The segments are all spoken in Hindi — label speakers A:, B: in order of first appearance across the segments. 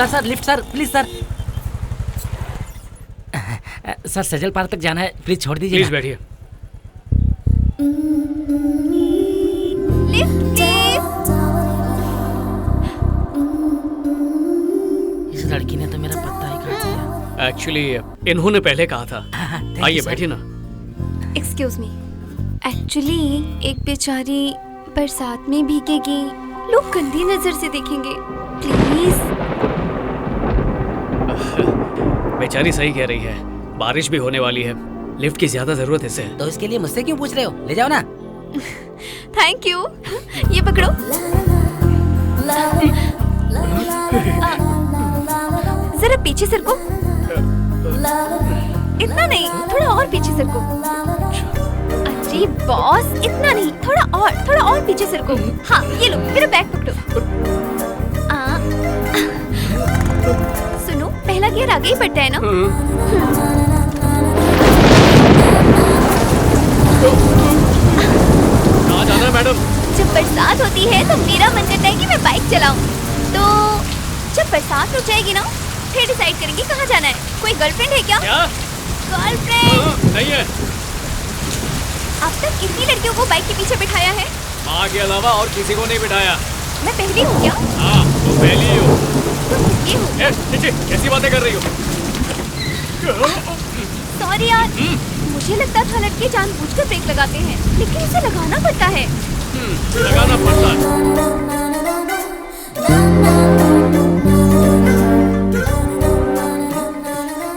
A: Sir lift sir, please sir. Sir Sajal park तक जाना है, प्लीज छोड़ दीजिए।
B: प्लीज बैठिए।
C: Lift please.
A: इस लड़की ने तो मेरा पत्ता ही काट दिया।
B: एक्चुअली इन्होंने पहले कहा था। आइए बैठिए ना।
C: एक्सक्यूज मी, एक्चुअली एक बेचारी बरसात में भीगेगी, लोग गंदी नजर से देखेंगे, प्लीज।
B: बेचारी सही कह रही है, बारिश भी होने वाली है, लिफ्ट की ज्यादा जरूरत है इसे।
A: तो इसके लिए मुझसे क्यों पूछ रहे हो? ले जाओ ना।
C: Thank you. ये पकड़ो। जरा पीछे सरको। इतना नहीं, थोड़ा और पीछे सरको। अरे बॉस, इतना नहीं, थोड़ा और पीछे सरको। हाँ, ये लो, मेरा बैग पकड़ो। सुनो, पहला गियर आगे ही बढ़ता है ना?
B: कहाँ जाना है मैडम?
C: जब बरसात होती है तो मेरा मन करता है कि मैं बाइक चलाऊं। तो जब बरसात रुक जाएगी ना, फिर डिसाइड करेंगे कहाँ जाना है। कोई गर्लफ्रेंड है क्या?
B: क्या?
C: गर्लफ्रेंड
B: नहीं है।
C: अब तक कितनी लड़कियों को बाइक के पीछे बिठाया है?
B: माँ के अलावा और किसी को नहीं बिठाया।
C: मैं पहली हूँ क्या?
B: हाँ, तुम पहली ही हो।
C: तुम ये हो?
B: नीचे कैसी बातें कर रही हो?
C: सॉरी यार, मुझे लगता था लड़के जानबूझकर ब्रेक लगाते हैं, लेकिन इसे लगाना पड़ता है।
B: लगाना पड़ता है।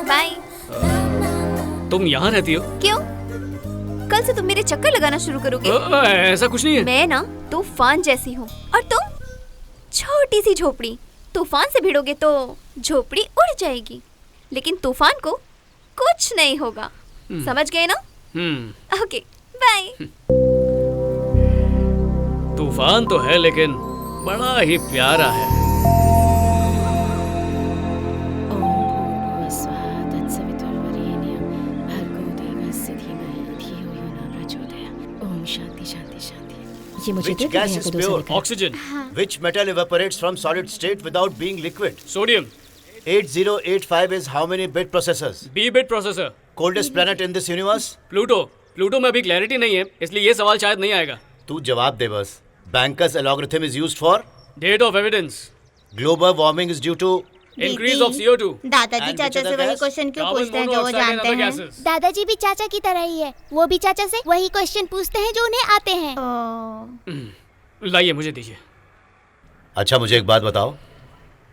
C: बाय।
B: तुम यहाँ रहती हो?
C: क्यों? कल से तुम मेरे चक्कर लगाना शुरू करोगे?
B: ऐसा कुछ नहीं है।
C: मैं ना तूफान जैसी हूँ और तुम छोटी सी झोपड़ी। तूफान से भिड़ोगे तो झोपड़ी उड़ जाएगी, लेकिन तूफान को कुछ नहीं होगा। समझ गए ना? Okay, bye.
B: तूफान तो है लेकिन बड़ा ही प्यारा है।
A: ये मुझे
D: Which gas is pure?
B: Oxygen.
D: Which metal evaporates from solid state without being liquid?
B: Sodium.
D: 8085 is how many bit processors?
B: B bit processor.
D: Coldest planet in this universe?
B: Pluto. Pluto में अभी क्लैरिटी नहीं है, इसलिए ये सवाल शायद नहीं आएगा।
D: तू जवाब दे बस। Banker's algorithm is used for?
B: Date of evidence.
D: Global warming is due to?
B: Increase of CO2।
E: दादाजी
D: And
E: चाचा
D: which
E: से
D: other
E: वही
D: gas?
E: क्वेश्चन क्यों
B: कार्बन
E: पूछते हैं जो वो
B: मोनोऑक्साइड एंड
E: जानते
B: अदर
E: हैं?
B: गैसेस।
E: दादाजी भी चाचा की तरह ही है, वो भी चाचा से वही क्वेश्चन पूछते हैं जो उन्हें आते हैं।
B: लाइए मुझे दीजिए।
D: अच्छा मुझे एक बात बताओ,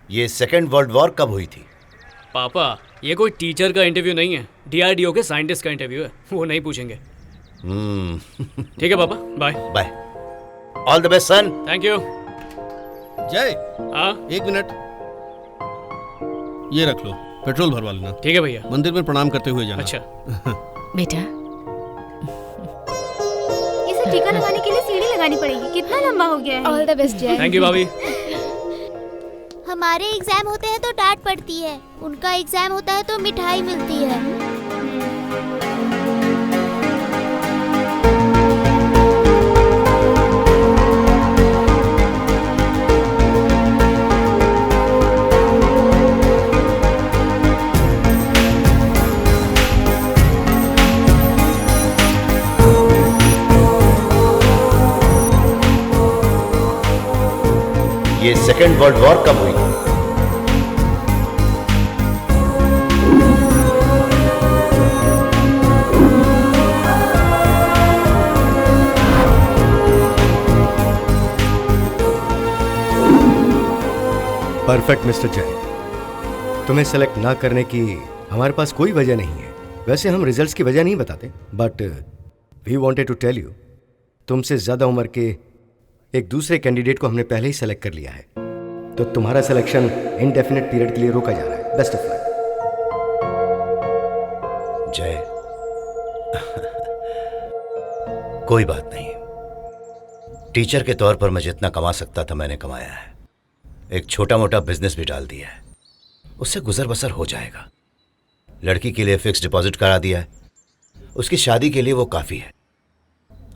D: ये सेकेंड वर्ल्ड वॉर कब हुई थी?
B: पापा, ये कोई टीचर का इंटरव्यू नहीं है, DRDO के साइंटिस्ट का इंटरव्यू है, वो नहीं पूछेंगे। ठीक है पापा, bye.
D: Bye. All the best son.
B: Thank you.
F: Jay,
B: हाँ
F: एक मिनट, ये रख लो, पेट्रोल भरवा लेना।
B: ठीक है भैया।
F: मंदिर में प्रणाम करते हुए जाना।
B: अच्छा।
A: बेटा,
E: इसे टीका लगाने के लिए सीढ़ी लगानी पड़ेगी, कितना लंबा हो गया है। ऑल द बेस्ट जय।
B: थैंक यू भाभी।
E: हमारे एग्जाम होते हैं तो डांट पड़ती है, उनका एग्जाम होता है तो मिठाई मिलती है।
D: ये सेकेंड वर्ल्ड वॉर कब हुई?
G: परफेक्ट मिस्टर जय, तुम्हें सेलेक्ट ना करने की हमारे पास कोई वजह नहीं है। वैसे हम रिजल्ट्स की वजह नहीं बताते, but we wanted to tell you, तुमसे ज्यादा उम्र के एक दूसरे कैंडिडेट को हमने पहले ही सेलेक्ट कर लिया है, तो तुम्हारा सिलेक्शन इनडेफिनेट पीरियड के लिए रोका जा रहा है। Best of luck.
D: जय, कोई बात नहीं, टीचर के तौर पर मैं जितना कमा सकता था मैंने कमाया है। एक छोटा मोटा बिजनेस भी डाल दिया है, उससे गुजर बसर हो जाएगा। लड़की के लिए फिक्स डिपॉजिट करा दिया है, उसकी शादी के लिए वो काफी है।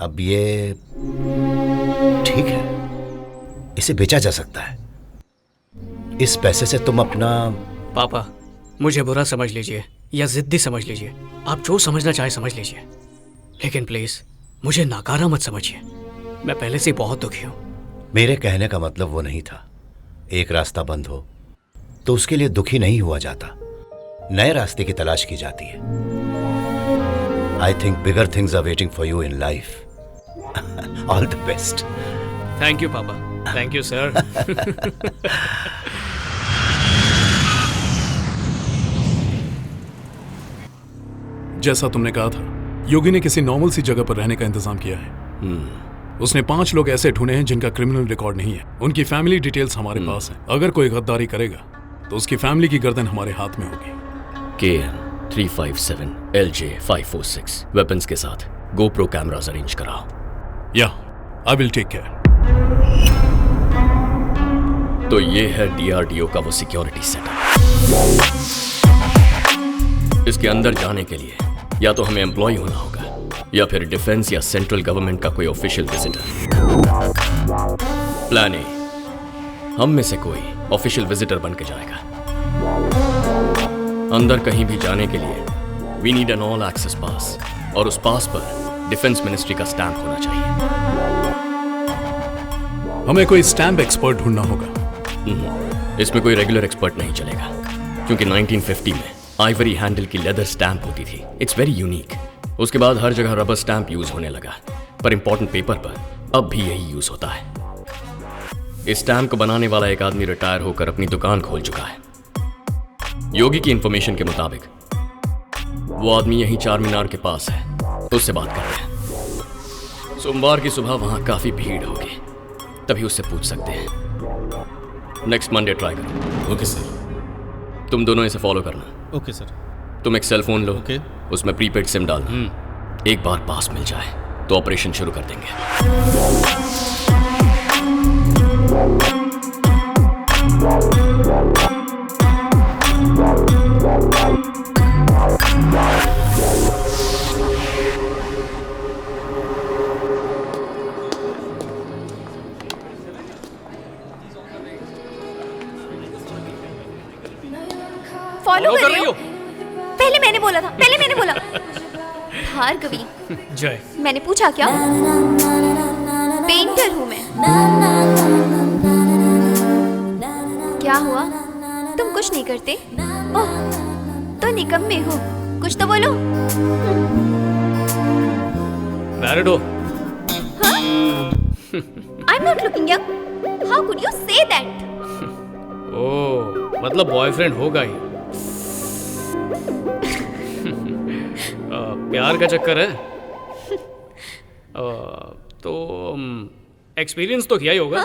D: अब ये ठीक है, इसे बेचा जा सकता है, इस पैसे से तुम अपना...
B: पापा, मुझे बुरा समझ लीजिए या जिद्दी समझ लीजिए, आप जो समझना चाहे समझ लीजिए, लेकिन प्लीज मुझे नाकारा मत समझिए। मैं पहले से बहुत दुखी हूँ।
D: मेरे कहने का मतलब वो नहीं था। एक रास्ता बंद हो तो उसके लिए दुखी नहीं हुआ जाता, नए रास्ते की तलाश की जाती है। I think bigger things are waiting for you in life. All the best.
B: Thank you पापा, थैंक यू सर।
H: जैसा तुमने कहा था, योगी ने किसी नॉर्मल सी जगह पर रहने का इंतजाम किया है। उसने 5 लोग ऐसे ढूंढे हैं जिनका क्रिमिनल रिकॉर्ड नहीं है। उनकी फैमिली डिटेल्स हमारे पास हैं। अगर कोई गद्दारी करेगा तो उसकी फैमिली की गर्दन हमारे हाथ में होगी।
I: KN 357 LJ 546 वेपन्स के साथ GoPro कैमरास अरेंज कराओ।
H: या आई विल टेक केयर।
I: तो ये है DRDO का वो सिक्योरिटी सेटअप। इसके अंदर जाने के लिए या तो हमें एम्प्लॉय होना होगा या फिर डिफेंस या सेंट्रल गवर्नमेंट का कोई ऑफिशियल विजिटर। प्लान ए, हम में से कोई ऑफिशियल विजिटर बन के जाएगा। अंदर कहीं भी जाने के लिए we need an all access pass, और उस पास पर डिफेंस मिनिस्ट्री का स्टैंप होना चाहिए।
H: हमें कोई स्टैंप एक्सपर्ट ढूंढना होगा।
I: इसमें कोई रेगुलर एक्सपर्ट नहीं चलेगा, क्योंकि 1950 में आइवरी हैंडल की लेदर स्टैंप होती थी। It's very unique. उसके बाद हर जगह रबर स्टैंप यूज होने लगा, पर इंपॉर्टेंट पेपर पर अब भी यही यूज होता है। इस स्टैंप को बनाने वाला एक आदमी रिटायर होकर अपनी दुकान खोल चुका है। योगी की इंफॉर्मेशन के मुताबिक वो आदमी यहीं चार मीनार के पास है, उससे बात कर रहे हैं। सोमवार की सुबह वहां काफी भीड़ होगी, तभी उससे पूछ सकते हैं। नेक्स्ट मंडे ट्राई करो।
F: Okay sir.
I: तुम दोनों इसे फॉलो करना।
F: Okay sir.
I: तुम एक सेल फोन लो,
F: ओके।
I: उसमें प्रीपेड सिम डालना। एक बार पास मिल जाए तो ऑपरेशन शुरू कर देंगे।
C: फॉलो कर रही
B: हो?
C: पहले मैंने बोला था, पहले मैंने बोला। भार्गवी,
B: जय।
C: मैंने पूछा क्या? पेंटर हूँ मैं। क्या हुआ? तुम कुछ नहीं करते? ओह, तो निकम्मे हो। कुछ तो बोलो।
B: मैरिड हो?
C: I'm not looking young. How could you say that?
B: ओह, मतलब बॉयफ्रेंड होगा ही। प्यार का चक्कर है। तो एक्सपीरियंस तो किया ही होगा।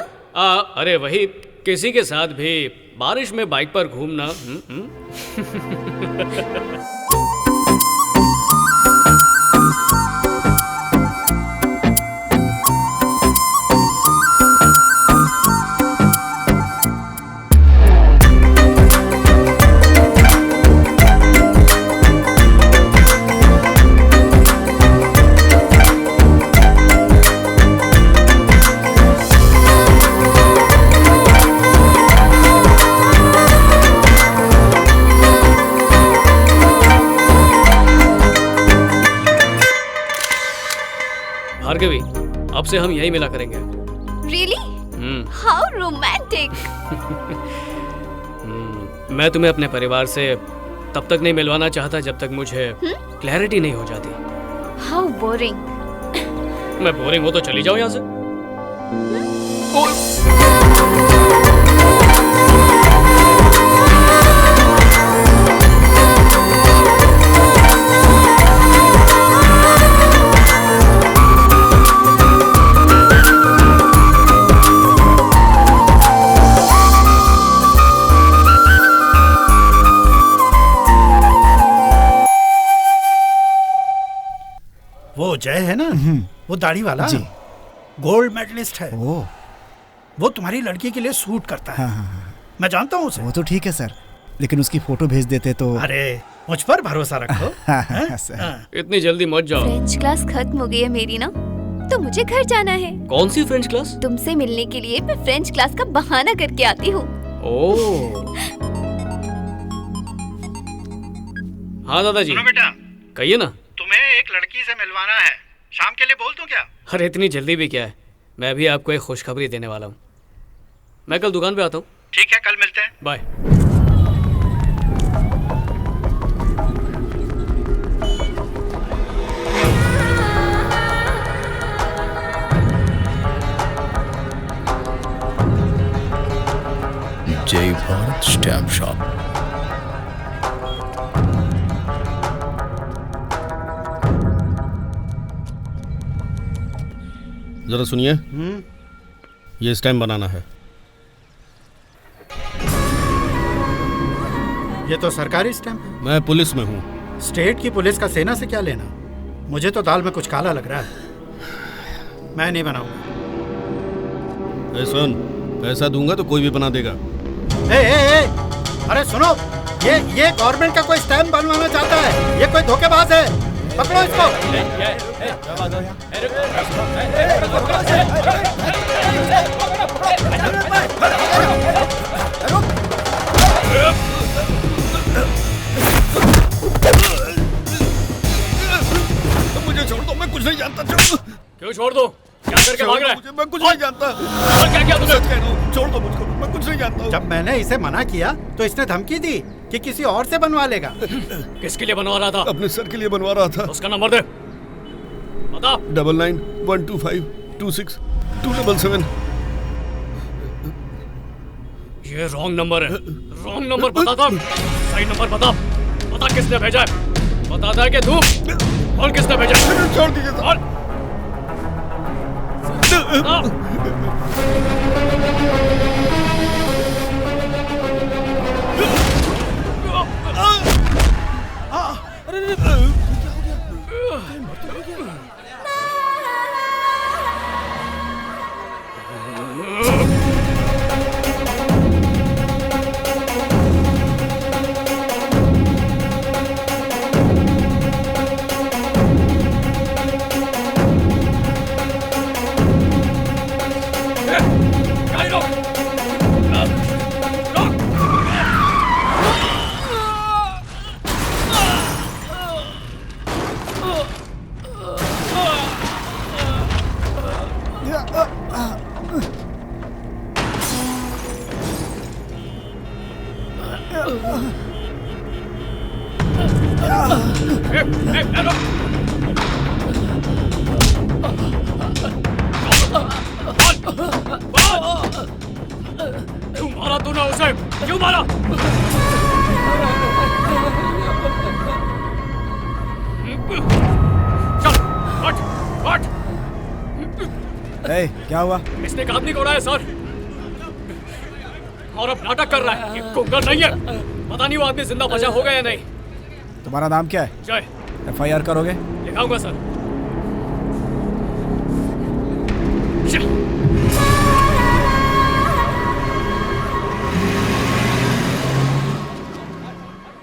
B: अरे वही, किसी के साथ भी बारिश में बाइक पर घूमना। भार्गवी, अब से हम यही मिला करेंगे।
C: Really? How romantic.
B: मैं तुम्हें अपने परिवार से तब तक नहीं मिलवाना चाहता जब तक मुझे क्लैरिटी नहीं हो जाती।
C: How boring.
B: मैं बोरिंग हो तो चली जाऊं यहाँ से।
J: वो जय है ना, वो दाढ़ी वाला जी, गोल्ड मेडलिस्ट है। वो तुम्हारी लड़की के लिए सूट करता है। मैं जानता हूँ उसे।
K: वो तो ठीक है सर, लेकिन उसकी फोटो भेज देते तो।
J: अरे मुझ पर भरोसा रखो।
B: इतनी जल्दी मत जाओ।
C: फ्रेंच क्लास खत्म हो गई है मेरी ना, तो मुझे घर जाना है।
B: कौन सी फ्रेंच क्लास?
C: तुमसे मिलने के लिए मैं फ्रेंच क्लास का बहाना करके आती हूँ।
B: ओह हाँ दादाजी।
J: सुनो बेटा,
B: कहिए ना।
J: तुम्हें एक लड़की से मिलवाना है, शाम के लिए बोल दूं क्या?
B: अरे इतनी जल्दी भी क्या है, मैं भी आपको एक खुशखबरी देने वाला हूँ। मैं कल दुकान पे आता हूँ।
J: ठीक है, कल मिलते हैं।
B: बाय।
L: जय भारत स्टैम्प शॉप।
F: जरा सुनिए, ये स्टैम्प बनाना है।
J: ये तो सरकारी स्टैम्प है।
F: मैं पुलिस में हूँ।
J: स्टेट की पुलिस का सेना से क्या लेना? मुझे तो दाल में कुछ काला लग रहा है। मैं नहीं बनाऊंगा।
F: ए सुन, पैसा दूंगा तो कोई भी बना देगा।
J: ए, अरे सुनो, ये गवर्नमेंट का कोई स्टैम्प बनवाना चाहता है। ये कोई धोखेबाज है, पकड़ो इसको।
F: मुझे छोड़ दो, मैं कुछ नहीं जानता।
B: क्यों छोड़ दो? क्या करके भाग रहा है?
F: मैं कुछ नहीं जानता।
B: और क्या तुमने?
F: छोड़ दो मुझको, मैं कुछ नहीं जानता।
J: जब मैंने इसे मना किया तो इसने धमकी दी कि किसी और से बनवा लेगा।
B: किसके लिए बनवा रहा था?
F: अपने सर के लिए बनवा रहा था।
B: उसका नंबर दे, बता।
F: 9912526277।
B: ये रॉन्ग नंबर है। रॉन्ग नंबर बता था। सही नंबर बता। बता किसने भेजा है? बताता है कि तू और किसने भेजा?
F: छोड़ दीजिए
B: और क्यों मारा तूने उसे? क्यों मारा? चल, हट।
K: क्या हुआ?
B: इसने एक आदमी को उड़ाया सर, और अब नाटक कर रहा है। ये कुंगल नहीं है। पता नहीं वो आदमी जिंदा बचा होगा या नहीं।
K: तुम्हारा नाम क्या है?
B: जय।
K: FIR करोगे?
B: लिखाऊंगा सर।